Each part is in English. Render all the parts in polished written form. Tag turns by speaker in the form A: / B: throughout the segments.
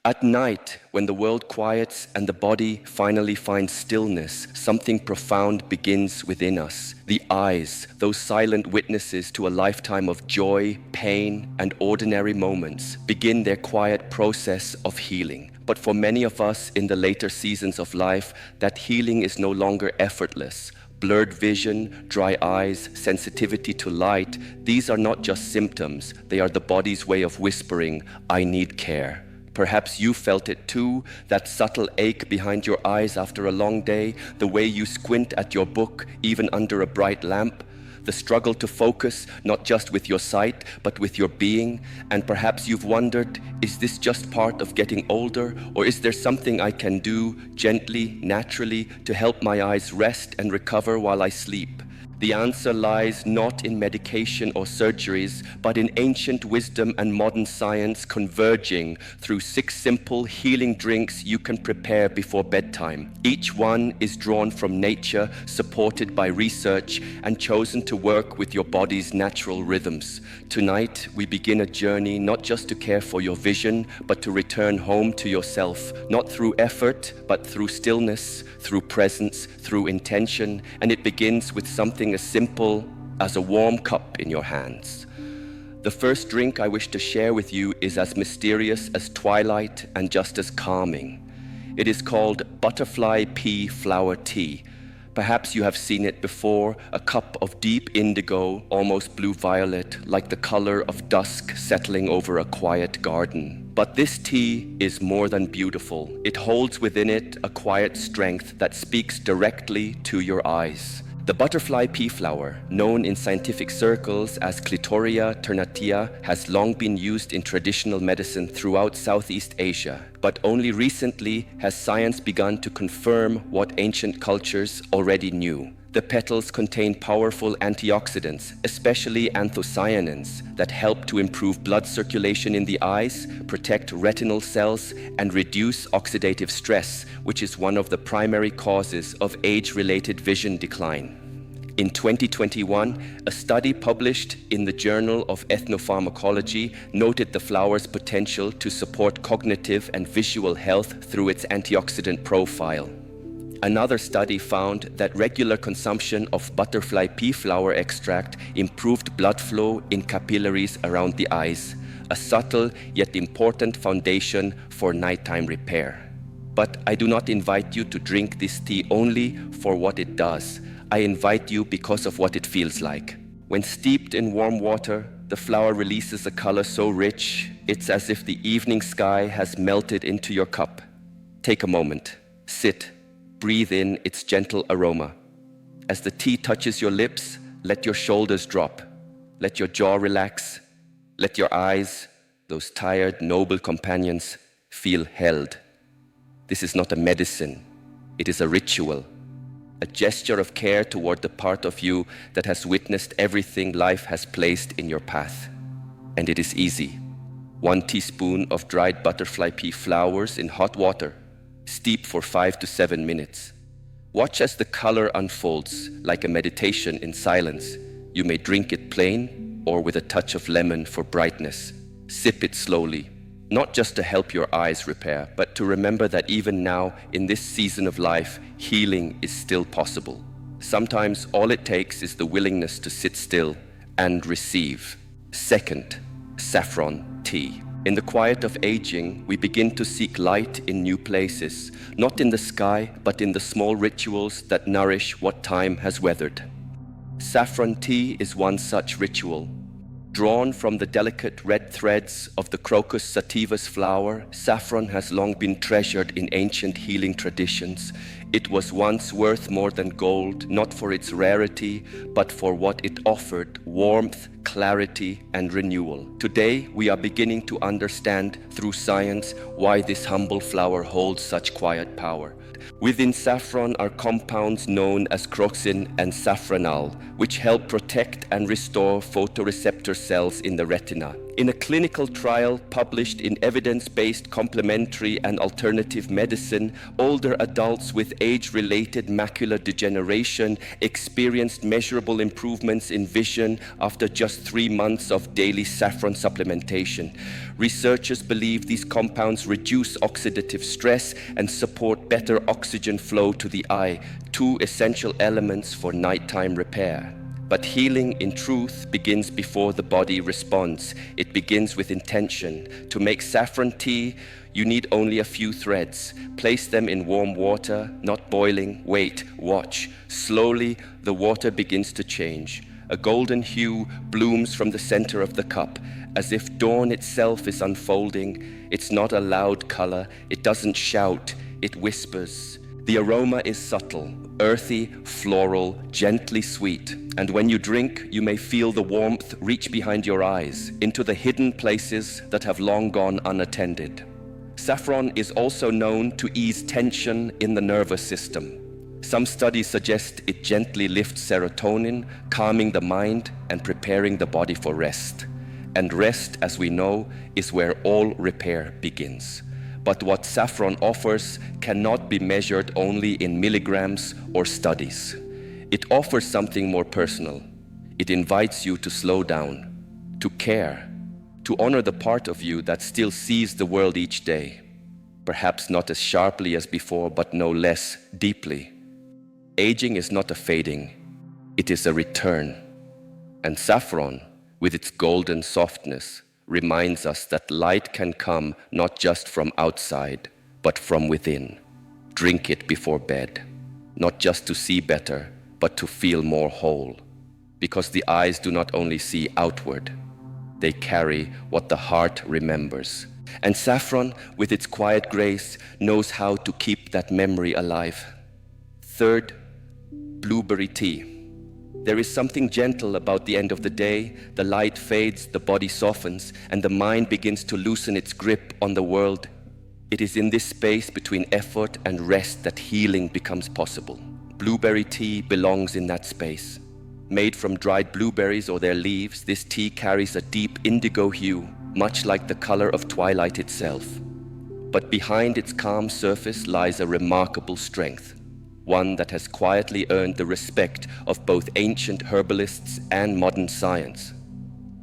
A: At night, when the world quiets and the body finally finds stillness, something profound begins within us. The eyes, those silent witnesses to a lifetime of joy, pain, and ordinary moments, begin their quiet process of healing. But for many of us in the later seasons of life, that healing is no longer effortless. Blurred vision, dry eyes, sensitivity to light, these are not just symptoms, they are the body's way of whispering, "I need care." Perhaps you felt it too, that subtle ache behind your eyes after a long day, the way you squint at your book even under a bright lamp, the struggle to focus not just with your sight but with your being. And perhaps you've wondered, is this just part of getting older, or is there something I can do gently, naturally, to help my eyes rest and recover while I sleep? The answer lies not in medication or surgeries, but in ancient wisdom and modern science converging through 6 simple healing drinks you can prepare before bedtime. Each one is drawn from nature, supported by research, and chosen to work with your body's natural rhythms. Tonight, we begin a journey not just to care for your vision, but to return home to yourself, not through effort, but through stillness, through presence, through intention, and it begins with something as simple as a warm cup in your hands. The first drink I wish to share with you is as mysterious as twilight and just as calming. It is called Butterfly Pea Flower Tea. Perhaps you have seen it before, a cup of deep indigo, almost blue-violet, like the color of dusk settling over a quiet garden. But this tea is more than beautiful. It holds within it a quiet strength that speaks directly to your eyes. The butterfly pea flower, known in scientific circles as Clitoria ternatia, has long been used in traditional medicine throughout Southeast Asia. But only recently has science begun to confirm what ancient cultures already knew. The petals contain powerful antioxidants, especially anthocyanins, that help to improve blood circulation in the eyes, protect retinal cells, and reduce oxidative stress, which is one of the primary causes of age-related vision decline. In 2021, a study published in the Journal of Ethnopharmacology noted the flower's potential to support cognitive and visual health through its antioxidant profile. Another study found that regular consumption of butterfly pea flower extract improved blood flow in capillaries around the eyes, a subtle yet important foundation for nighttime repair. But I do not invite you to drink this tea only for what it does. I invite you because of what it feels like. When steeped in warm water, the flower releases a color so rich, it's as if the evening sky has melted into your cup. Take a moment, sit, breathe in its gentle aroma. As the tea touches your lips, let your shoulders drop. Let your jaw relax. Let your eyes, those tired, noble companions, feel held. This is not a medicine. It is a ritual, a gesture of care toward the part of you that has witnessed everything life has placed in your path. And it is easy. 1 teaspoon of dried butterfly pea flowers in hot water. Steep for 5 to 7 minutes. Watch as the color unfolds like a meditation in silence. You may drink it plain or with a touch of lemon for brightness. Sip it slowly, not just to help your eyes repair, but to remember that even now, in this season of life, healing is still possible. Sometimes all it takes is the willingness to sit still and receive. Second, saffron tea. In the quiet of aging, we begin to seek light in new places, not in the sky, but in the small rituals that nourish what time has weathered. Saffron tea is one such ritual. Drawn from the delicate red threads of the Crocus sativus flower, saffron has long been treasured in ancient healing traditions. It was once worth more than gold, not for its rarity, but for what it offered: warmth, clarity, and renewal. Today, we are beginning to understand through science why this humble flower holds such quiet power. Within saffron are compounds known as crocin and safranal, which help protect and restore photoreceptor cells in the retina. In a clinical trial published in Evidence-Based Complementary and Alternative Medicine, older adults with age-related macular degeneration experienced measurable improvements in vision after just 3 months of daily saffron supplementation. Researchers believe these compounds reduce oxidative stress and support better oxygen flow to the eye, two essential elements for nighttime repair. But healing, in truth, begins before the body responds. It begins with intention. To make saffron tea, you need only a few threads. Place them in warm water, not boiling. Wait, watch. Slowly, the water begins to change. A golden hue blooms from the center of the cup, as if dawn itself is unfolding. It's not a loud color. It doesn't shout. It whispers. The aroma is subtle, earthy, floral, gently sweet. And when you drink, you may feel the warmth reach behind your eyes, into the hidden places that have long gone unattended. Saffron is also known to ease tension in the nervous system. Some studies suggest it gently lifts serotonin, calming the mind and preparing the body for rest. And rest, as we know, is where all repair begins. But what saffron offers cannot be measured only in milligrams or studies. It offers something more personal. It invites you to slow down, to care, to honor the part of you that still sees the world each day. Perhaps not as sharply as before, but no less deeply. Aging is not a fading, it is a return. And saffron, with its golden softness, reminds us that light can come not just from outside, but from within. Drink it before bed, not just to see better, but to feel more whole. Because the eyes do not only see outward, they carry what the heart remembers. And saffron, with its quiet grace, knows how to keep that memory alive. Third, blueberry tea. There is something gentle about the end of the day. The light fades, the body softens, and the mind begins to loosen its grip on the world. It is in this space between effort and rest that healing becomes possible. Blueberry tea belongs in that space. Made from dried blueberries or their leaves, this tea carries a deep indigo hue, much like the color of twilight itself. But behind its calm surface lies a remarkable strength. One that has quietly earned the respect of both ancient herbalists and modern science.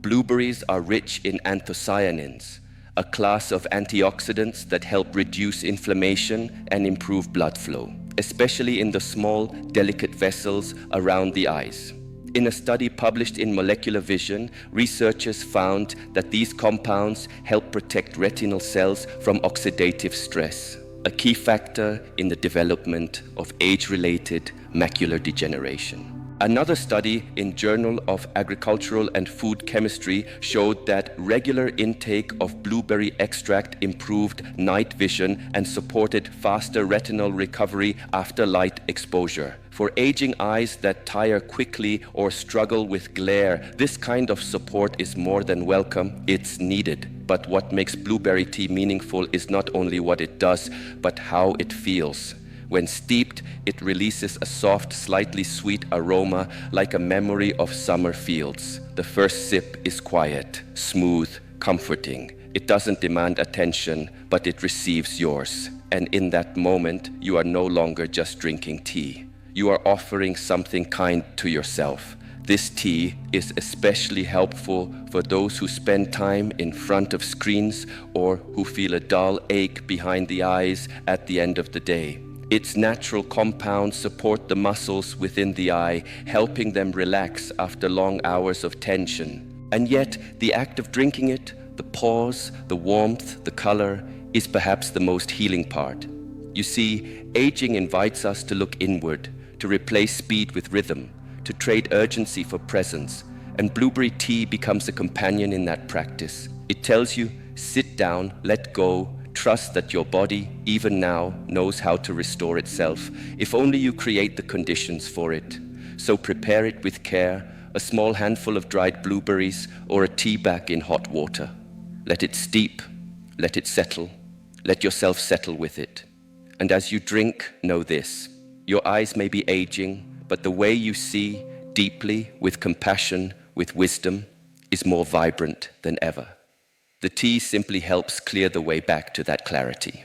A: Blueberries are rich in anthocyanins, a class of antioxidants that help reduce inflammation and improve blood flow, especially in the small, delicate vessels around the eyes. In a study published in Molecular Vision, researchers found that these compounds help protect retinal cells from oxidative stress, a key factor in the development of age-related macular degeneration. Another study in Journal of Agricultural and Food Chemistry showed that regular intake of blueberry extract improved night vision and supported faster retinal recovery after light exposure. For aging eyes that tire quickly or struggle with glare, this kind of support is more than welcome, it's needed. But what makes blueberry tea meaningful is not only what it does, but how it feels. When steeped, it releases a soft, slightly sweet aroma like a memory of summer fields. The first sip is quiet, smooth, comforting. It doesn't demand attention, but it receives yours. And in that moment, you are no longer just drinking tea. You are offering something kind to yourself. This tea is especially helpful for those who spend time in front of screens or who feel a dull ache behind the eyes at the end of the day. Its natural compounds support the muscles within the eye, helping them relax after long hours of tension. And yet, the act of drinking it, the pause, the warmth, the color, is perhaps the most healing part. You see, aging invites us to look inward, to replace speed with rhythm, to trade urgency for presence, and blueberry tea becomes a companion in that practice. It tells you, sit down, let go, trust that your body, even now, knows how to restore itself, if only you create the conditions for it. So prepare it with care, a small handful of dried blueberries or a tea bag in hot water. Let it steep, let it settle, let yourself settle with it. And as you drink, know this, your eyes may be aging, but the way you see, deeply, with compassion, with wisdom, is more vibrant than ever. The tea simply helps clear the way back to that clarity.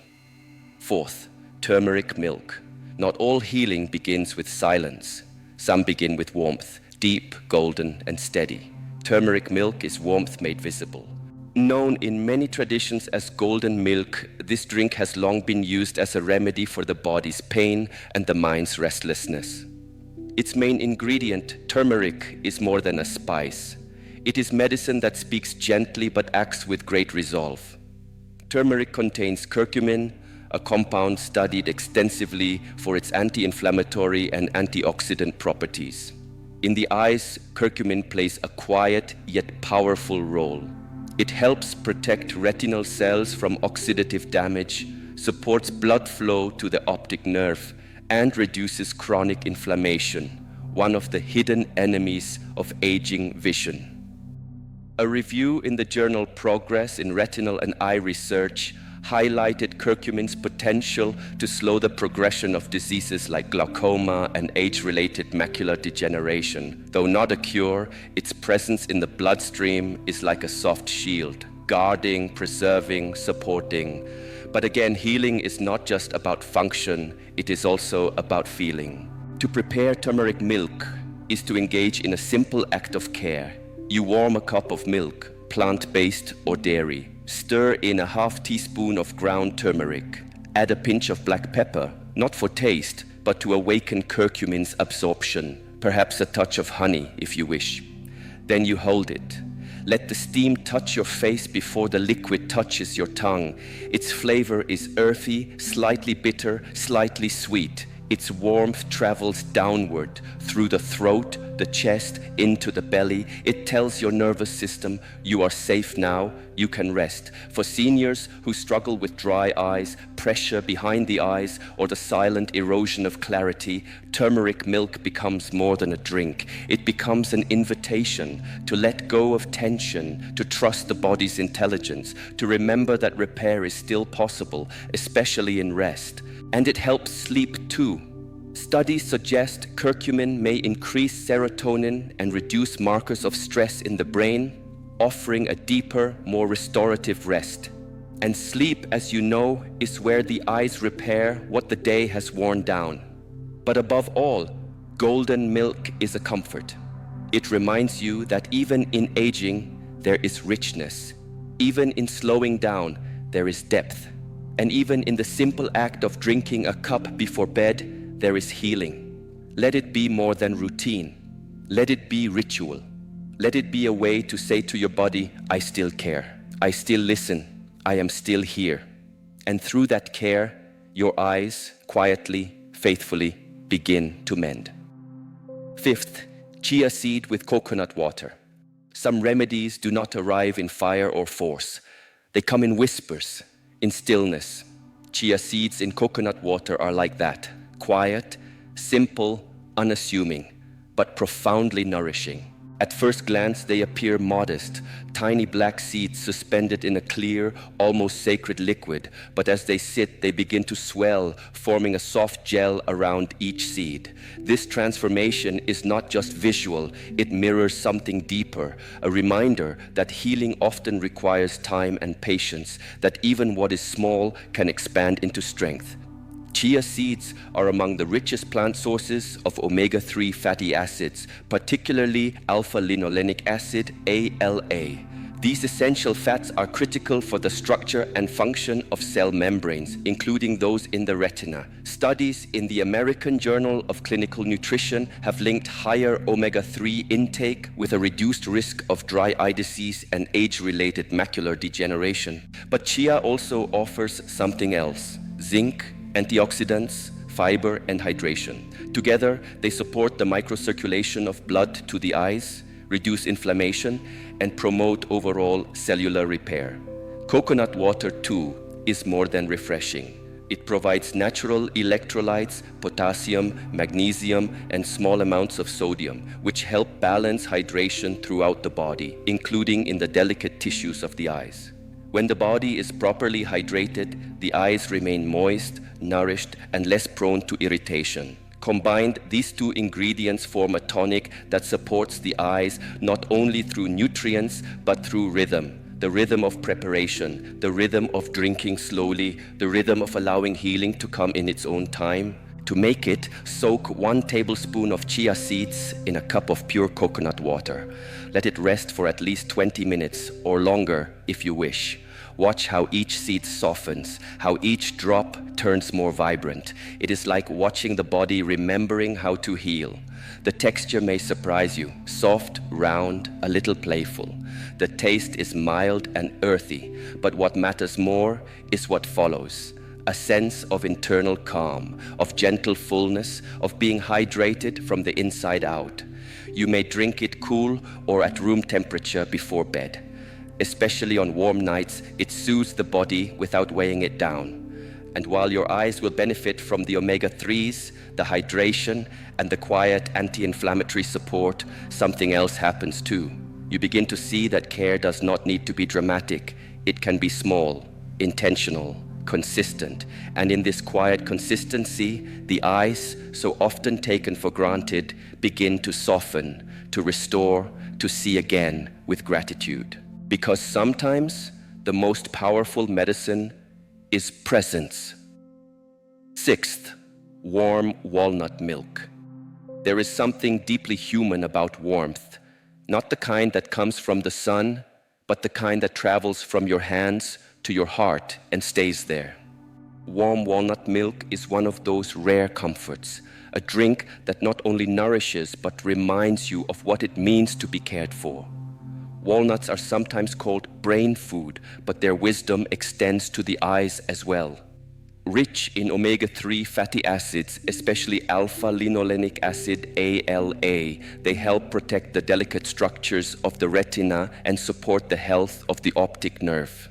A: Fourth, turmeric milk. Not all healing begins with silence. Some begin with warmth, deep, golden, and steady. Turmeric milk is warmth made visible. Known in many traditions as golden milk, this drink has long been used as a remedy for the body's pain and the mind's restlessness. Its main ingredient, turmeric, is more than a spice. It is medicine that speaks gently but acts with great resolve. Turmeric contains curcumin, a compound studied extensively for its anti-inflammatory and antioxidant properties. In the eyes, curcumin plays a quiet yet powerful role. It helps protect retinal cells from oxidative damage, supports blood flow to the optic nerve, and reduces chronic inflammation, one of the hidden enemies of aging vision. A review in the journal Progress in Retinal and Eye Research highlighted curcumin's potential to slow the progression of diseases like glaucoma and age-related macular degeneration. Though not a cure, its presence in the bloodstream is like a soft shield, guarding, preserving, supporting. But again, healing is not just about function, it is also about feeling. To prepare turmeric milk is to engage in a simple act of care. You warm a cup of milk, plant-based or dairy. Stir in a half teaspoon of ground turmeric. Add a pinch of black pepper, not for taste, but to awaken curcumin's absorption. Perhaps a touch of honey, if you wish. Then you hold it. Let the steam touch your face before the liquid touches your tongue. Its flavor is earthy, slightly bitter, slightly sweet. Its warmth travels downward, through the throat, the chest, into the belly. It tells your nervous system, you are safe now, you can rest. For seniors who struggle with dry eyes, pressure behind the eyes, or the silent erosion of clarity, turmeric milk becomes more than a drink. It becomes an invitation to let go of tension, to trust the body's intelligence, to remember that repair is still possible, especially in rest. And it helps sleep too. Studies suggest curcumin may increase serotonin and reduce markers of stress in the brain, offering a deeper, more restorative rest. And sleep, as you know, is where the eyes repair what the day has worn down. But above all, golden milk is a comfort. It reminds you that even in aging, there is richness. Even in slowing down, there is depth. And even in the simple act of drinking a cup before bed, there is healing. Let it be more than routine. Let it be ritual. Let it be a way to say to your body, I still care. I still listen. I am still here. And through that care, your eyes, quietly, faithfully, begin to mend. Fifth, chia seed with coconut water. Some remedies do not arrive in fire or force. They come in whispers, in stillness. Chia seeds in coconut water are like that, quiet, simple, unassuming, but profoundly nourishing. At first glance, they appear modest, tiny black seeds suspended in a clear, almost sacred liquid, but as they sit, they begin to swell, forming a soft gel around each seed. This transformation is not just visual, it mirrors something deeper, a reminder that healing often requires time and patience, that even what is small can expand into strength. Chia seeds are among the richest plant sources of omega-3 fatty acids, particularly alpha-linolenic acid, ALA. These essential fats are critical for the structure and function of cell membranes, including those in the retina. Studies in the American Journal of Clinical Nutrition have linked higher omega-3 intake with a reduced risk of dry eye disease and age-related macular degeneration. But chia also offers something else: zinc, antioxidants, fiber, and hydration. Together, they support the microcirculation of blood to the eyes, reduce inflammation, and promote overall cellular repair. Coconut water, too, is more than refreshing. It provides natural electrolytes, potassium, magnesium, and small amounts of sodium, which help balance hydration throughout the body, including in the delicate tissues of the eyes. When the body is properly hydrated, the eyes remain moist, nourished, and less prone to irritation. Combined, these two ingredients form a tonic that supports the eyes not only through nutrients, but through rhythm, the rhythm of preparation, the rhythm of drinking slowly, the rhythm of allowing healing to come in its own time. To make it, soak 1 tablespoon of chia seeds in a cup of pure coconut water. Let it rest for at least 20 minutes or longer if you wish. Watch how each seed softens, how each drop turns more vibrant. It is like watching the body remembering how to heal. The texture may surprise you, soft, round, a little playful. The taste is mild and earthy, but what matters more is what follows. A sense of internal calm, of gentle fullness, of being hydrated from the inside out. You may drink it cool or at room temperature before bed. Especially on warm nights, it soothes the body without weighing it down. And while your eyes will benefit from the omega-3s, the hydration, and the quiet anti-inflammatory support, something else happens too. You begin to see that care does not need to be dramatic. It can be small, intentional, consistent. And in this quiet consistency, the eyes, so often taken for granted, begin to soften, to restore, to see again with gratitude. Because sometimes the most powerful medicine is presence. 6th, warm walnut milk. There is something deeply human about warmth, not the kind that comes from the sun, but the kind that travels from your hands to your heart and stays there. Warm walnut milk is one of those rare comforts, a drink that not only nourishes but reminds you of what it means to be cared for. Walnuts are sometimes called brain food, but their wisdom extends to the eyes as well. Rich in omega-3 fatty acids, especially alpha-linolenic acid ALA, they help protect the delicate structures of the retina and support the health of the optic nerve.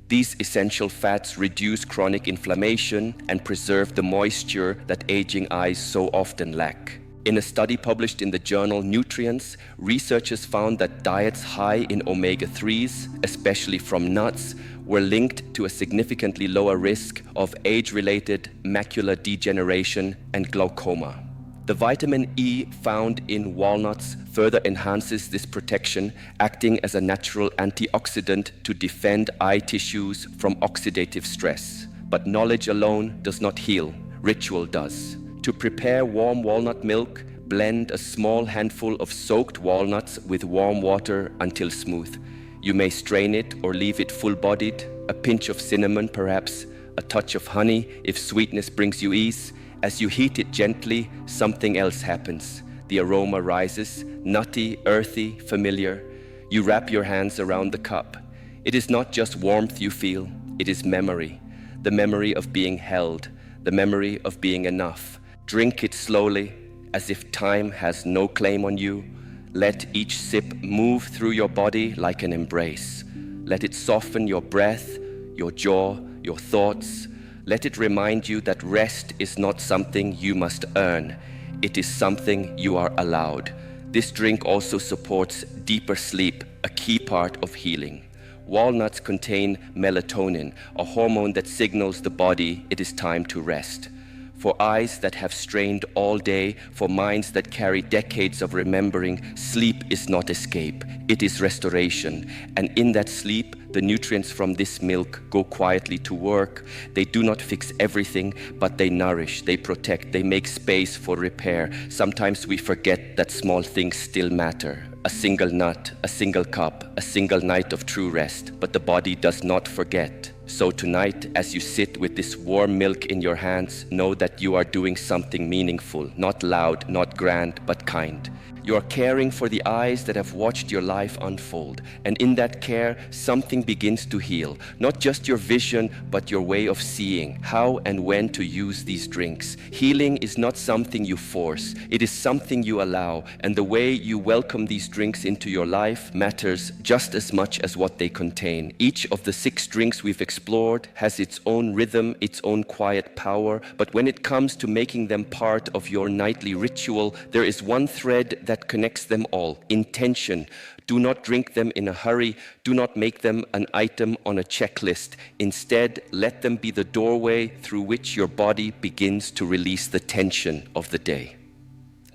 A: These essential fats reduce chronic inflammation and preserve the moisture that aging eyes so often lack. In a study published in the journal Nutrients, researchers found that diets high in omega-3s, especially from nuts, were linked to a significantly lower risk of age-related macular degeneration and glaucoma. The vitamin E found in walnuts further enhances this protection, acting as a natural antioxidant to defend eye tissues from oxidative stress. But knowledge alone does not heal, ritual does. To prepare warm walnut milk, blend a small handful of soaked walnuts with warm water until smooth. You may strain it or leave it full-bodied, a pinch of cinnamon perhaps, a touch of honey if sweetness brings you ease. As you heat it gently, something else happens. The aroma rises, nutty, earthy, familiar. You wrap your hands around the cup. It is not just warmth you feel, it is memory. The memory of being held, the memory of being enough. Drink it slowly, as if time has no claim on you. Let each sip move through your body like an embrace. Let it soften your breath, your jaw, your thoughts. Let it remind you that rest is not something you must earn. It is something you are allowed. This drink also supports deeper sleep, a key part of healing. Walnuts contain melatonin, a hormone that signals the body it is time to rest. For eyes that have strained all day, for minds that carry decades of remembering, sleep is not escape, it is restoration. And in that sleep, the nutrients from this milk go quietly to work. They do not fix everything, but they nourish, they protect, they make space for repair. Sometimes we forget that small things still matter. A single nut, a single cup, a single night of true rest, but the body does not forget. So tonight, as you sit with this warm milk in your hands, know that you are doing something meaningful, not loud, not grand, but kind. You are caring for the eyes that have watched your life unfold. And in that care, something begins to heal. Not just your vision, but your way of seeing how and when to use these drinks. Healing is not something you force. It is something you allow. And the way you welcome these drinks into your life matters just as much as what they contain. Each of the 6 drinks we've explored has its own rhythm, its own quiet power. But when it comes to making them part of your nightly ritual, there is one thread that connects them all: intention. Do not drink them in a hurry. Do not make them an item on a checklist. Instead, let them be the doorway through which your body begins to release the tension of the day.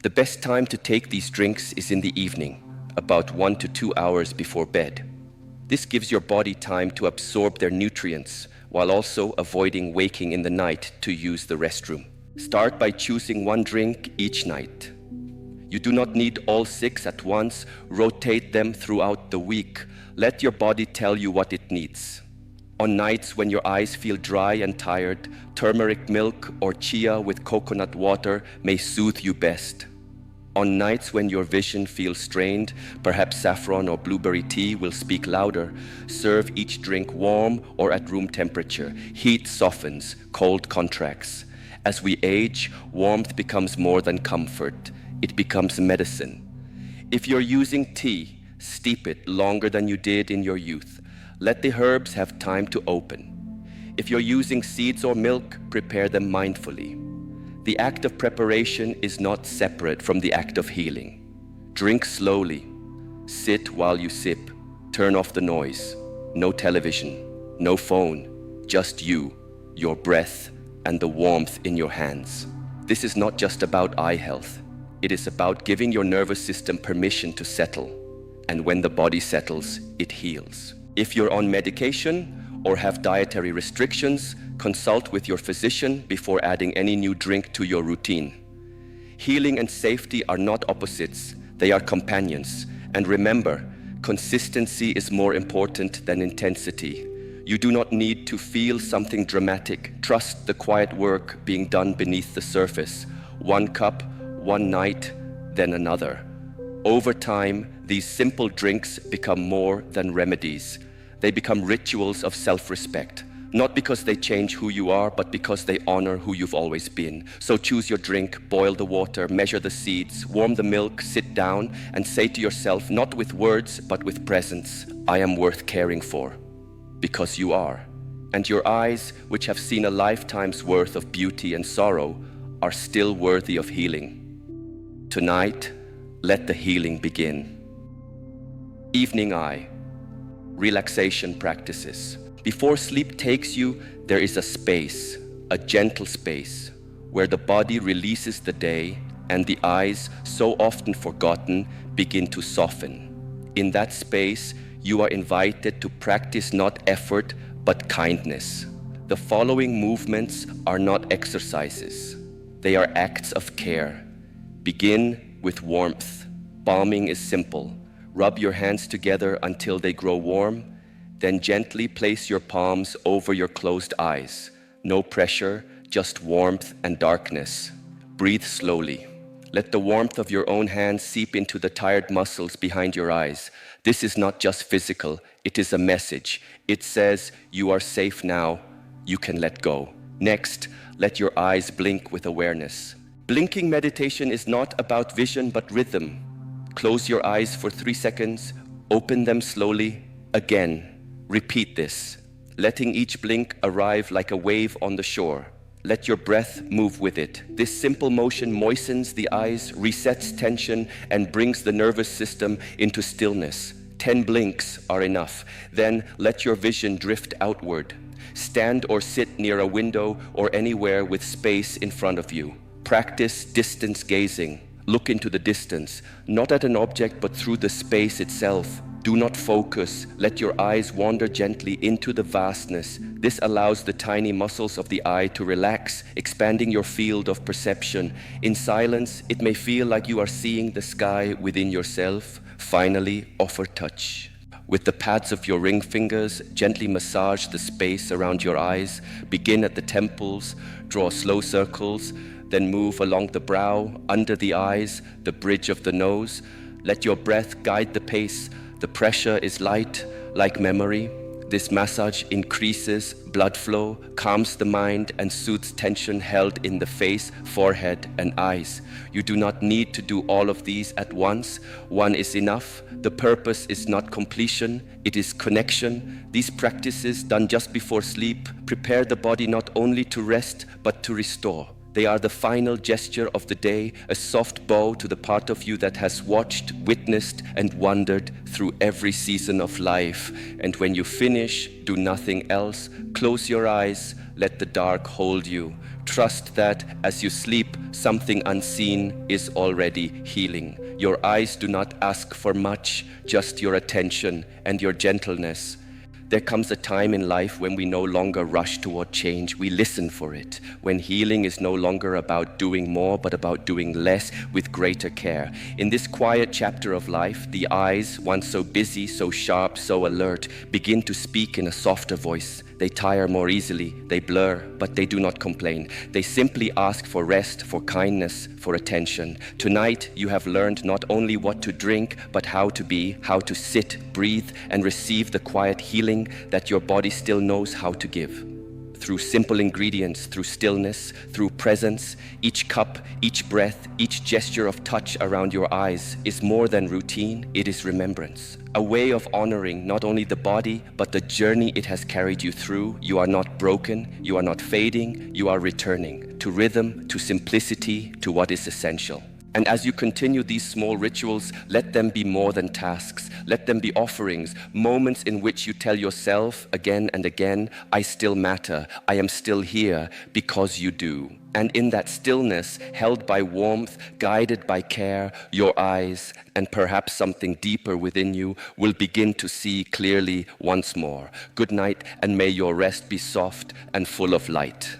A: The best time to take these drinks is in the evening, about 1 to 2 hours before bed. This gives your body time to absorb their nutrients while also avoiding waking in the night to use the restroom. Start by choosing one drink each night. You do not need all 6 at once. Rotate them throughout the week. Let your body tell you what it needs. On nights when your eyes feel dry and tired, turmeric milk or chia with coconut water may soothe you best. On nights when your vision feels strained, perhaps saffron or blueberry tea will speak louder. Serve each drink warm or at room temperature. Heat softens, cold contracts. As we age, warmth becomes more than comfort. It becomes medicine. If you're using tea, steep it longer than you did in your youth. Let the herbs have time to open. If you're using seeds or milk, prepare them mindfully. The act of preparation is not separate from the act of healing. Drink slowly. Sit while you sip. Turn off the noise. No television, no phone, just you, your breath, and the warmth in your hands. This is not just about eye health. It is about giving your nervous system permission to settle. And when the body settles, it heals. If you're on medication or have dietary restrictions, consult with your physician before adding any new drink to your routine. Healing and safety are not opposites, they are companions. And remember, consistency is more important than intensity. You do not need to feel something dramatic. Trust the quiet work being done beneath the surface. One cup, one night, then another. Over time, these simple drinks become more than remedies. They become rituals of self-respect, not because they change who you are, but because they honor who you've always been. So choose your drink, boil the water, measure the seeds, warm the milk, sit down, and say to yourself, not with words, but with presence, I am worth caring for, because you are. And your eyes, which have seen a lifetime's worth of beauty and sorrow, are still worthy of healing. Tonight, let the healing begin. Evening eye. Relaxation practices. Before sleep takes you, there is a space, a gentle space, where the body releases the day and the eyes, so often forgotten, begin to soften. In that space, you are invited to practice not effort, but kindness. The following movements are not exercises. They are acts of care. Begin with warmth. Balming is simple. Rub your hands together until they grow warm, then gently place your palms over your closed eyes. No pressure, just warmth and darkness. Breathe slowly. Let the warmth of your own hands seep into the tired muscles behind your eyes. This is not just physical, it is a message. It says, you are safe now, you can let go. Next, let your eyes blink with awareness. Blinking meditation is not about vision but rhythm. Close your eyes for 3 seconds, open them slowly, again. Repeat this, letting each blink arrive like a wave on the shore. Let your breath move with it. This simple motion moistens the eyes, resets tension, and brings the nervous system into stillness. 10 blinks are enough. Then let your vision drift outward. Stand or sit near a window or anywhere with space in front of you. Practice distance gazing. Look into the distance, not at an object but through the space itself. Do not focus. Let your eyes wander gently into the vastness. This allows the tiny muscles of the eye to relax, expanding your field of perception. In silence, it may feel like you are seeing the sky within yourself. Finally, offer touch. With the pads of your ring fingers, gently massage the space around your eyes. Begin at the temples, draw slow circles, then move along the brow, under the eyes, the bridge of the nose. Let your breath guide the pace. The pressure is light, like memory. This massage increases blood flow, calms the mind, and soothes tension held in the face, forehead, and eyes. You do not need to do all of these at once. One is enough. The purpose is not completion, it is connection. These practices, done just before sleep, prepare the body not only to rest, but to restore. They are the final gesture of the day, a soft bow to the part of you that has watched, witnessed, and wondered through every season of life. And when you finish, do nothing else. Close your eyes, let the dark hold you. Trust that as you sleep, something unseen is already healing. Your eyes do not ask for much, just your attention and your gentleness. There comes a time in life when we no longer rush toward change, we listen for it. When healing is no longer about doing more, but about doing less with greater care. In this quiet chapter of life, the eyes, once so busy, so sharp, so alert, begin to speak in a softer voice. They tire more easily, they blur, but they do not complain. They simply ask for rest, for kindness, for attention. Tonight, you have learned not only what to drink, but how to be, how to sit, breathe, and receive the quiet healing that your body still knows how to give. Through simple ingredients, through stillness, through presence, each cup, each breath, each gesture of touch around your eyes is more than routine, it is remembrance. A way of honoring not only the body, but the journey it has carried you through. You are not broken, you are not fading, you are returning to rhythm, to simplicity, to what is essential. And as you continue these small rituals, let them be more than tasks. Let them be offerings, moments in which you tell yourself again and again, I still matter, I am still here, because you do. And in that stillness, held by warmth, guided by care, your eyes, and perhaps something deeper within you, will begin to see clearly once more. Good night, and may your rest be soft and full of light.